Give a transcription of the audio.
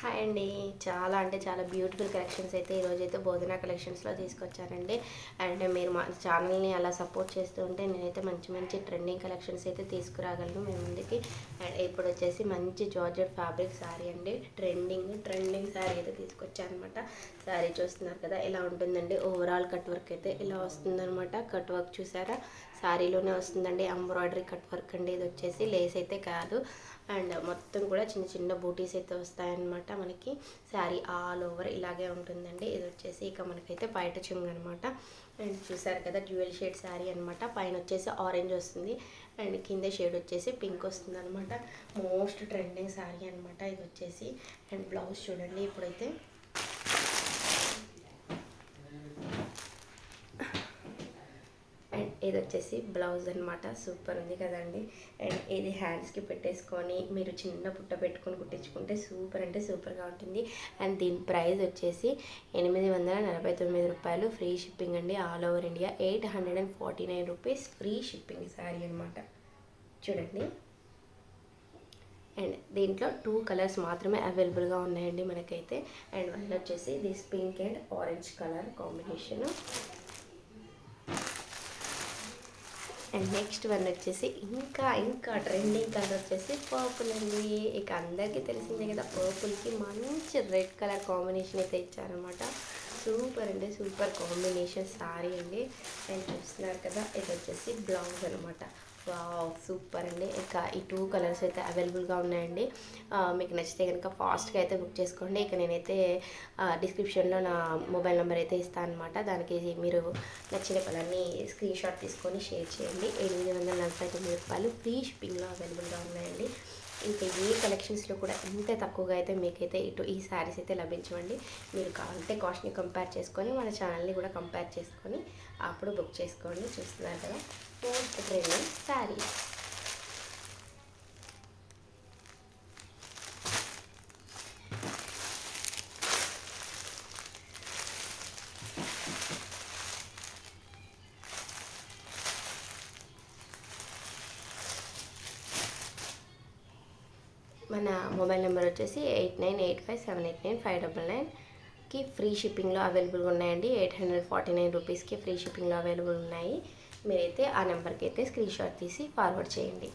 Hi అండి. చాలా అంటే చాలా బ్యూటిఫుల్ కలెక్షన్స్ అయితే ఈరోజైతే బోధనా కలెక్షన్స్లో తీసుకొచ్చానండి. అండ్ మీరు మా ఛానల్ని అలా సపోర్ట్ చేస్తూ ఉంటే నేనైతే మంచి మంచి ట్రెండింగ్ కలెక్షన్స్ అయితే తీసుకురాగలను మీ ముందుకి. అండ్ ఇప్పుడు వచ్చేసి మంచి జార్జెట్ ఫ్యాబ్రిక్ శారీ అండి. ట్రెండింగ్ శారీ అయితే తీసుకొచ్చాను అనమాట. శారీ చూస్తున్నారు కదా, ఇలా ఉంటుందండి. ఓవరాల్ కట్ వర్క్ అయితే ఇలా వస్తుందన్నమాట. కట్ వర్క్ చూసారా, శారీలోనే వస్తుందండి. ఎంబ్రాయిడరీ కట్ వర్క్ అండి. ఇది వచ్చేసి లేస్ అయితే కాదు. అండ్ మొత్తం కూడా చిన్న చిన్న బూటీస్ అయితే వస్తాయన్నమాట. మనకి శారీ ఆల్ ఓవర్ ఇలాగే ఉంటుందండి. ఇది వచ్చేసి ఇక మనకైతే బయట చెంగు అనమాట. అండ్ చూసారు కదా, డ్యూయల్ షేడ్ శారీ అనమాట. పైన వచ్చేసి ఆరెంజ్ వస్తుంది అండ్ కింద షేడ్ వచ్చేసి పింక్ వస్తుంది అనమాట. మోస్ట్ ట్రెండింగ్ శారీ అనమాట ఇది వచ్చేసి. అండ్ బ్లౌజ్ చూడండి ఇప్పుడైతే అండ్ ఇది వచ్చేసి బ్లౌజ్ అనమాట. సూపర్ ఉంది కదండి. అండ్ ఇది హ్యాండ్స్కి పెట్టేసుకొని మీరు చిన్న పుట్ట పెట్టుకొని కుట్టించుకుంటే సూపర్ అంటే సూపర్గా ఉంటుంది. అండ్ దీని ప్రైస్ వచ్చేసి 849 రూపాయలు. ఫ్రీ షిప్పింగ్ అండి. All over India 849 rupees free shipping sari అనమాట. చూడండి. అండ్ దీంట్లో 2 కలర్స్ మాత్రమే అవైలబుల్గా ఉన్నాయండి మనకైతే. అండ్ వన్ వచ్చేసి this pink and orange colour combination. And next one వచ్చేసి ఇంకా ట్రెండింగ్ కలర్ వచ్చేసి పర్పుల్ అండి. ఇక అందరికీ తెలిసిందే కదా, పర్పుల్కి మంచి రెడ్ కలర్ కాంబినేషన్ అయితే ఇచ్చారనమాట. సూపర్ అండి, సూపర్ కాంబినేషన్ సారీ అండి. అండ్ చూస్తున్నారు కదా, ఇది వచ్చేసి బ్లౌజ్ అనమాట. వావ్, సూపర్ అండి. ఇక ఈ 2 కలర్స్ అయితే అవైలబుల్గా ఉన్నాయండి. మీకు నచ్చితే కనుక ఫాస్ట్గా అయితే బుక్ చేసుకోండి. ఇక నేనైతే డిస్క్రిప్షన్లో నా మొబైల్ నెంబర్ అయితే ఇస్తాను అనమాట. దానికి మీరు నచ్చిన కలర్ని స్క్రీన్ షాట్ తీసుకొని షేర్ చేయండి. 849 రూపాయలు ఫ్రీ షిప్పింగ్లో అవైలబుల్గా ఉన్నాయండి. ఇంకా ఏ కలెక్షన్స్లో కూడా ఇంత తక్కువగా అయితే మీకైతే ఈ శారీస్ అయితే లభించవండి. మీరు కావాలంటే కాస్ట్ని కంపేర్ చేసుకొని మన ఛానల్ని కూడా కంపేర్ చేసుకొని అప్పుడు బుక్ చేసుకోండి. చూస్తున్నారు కదా, మోస్ట్ ట్రెండింగ్ శారీస్. మన మొబైల్ నెంబర్ వచ్చేసి 8985789599కి ఫ్రీ షిప్పింగ్లో అవైలబుల్గా ఉన్నాయండి. 849 రూపీస్కి ఫ్రీ షిప్పింగ్లో అవైలబుల్ ఉన్నాయి. మీరైతే ఆ నెంబర్కి అయితే స్క్రీన్ షాట్ తీసి ఫార్వర్డ్ చేయండి.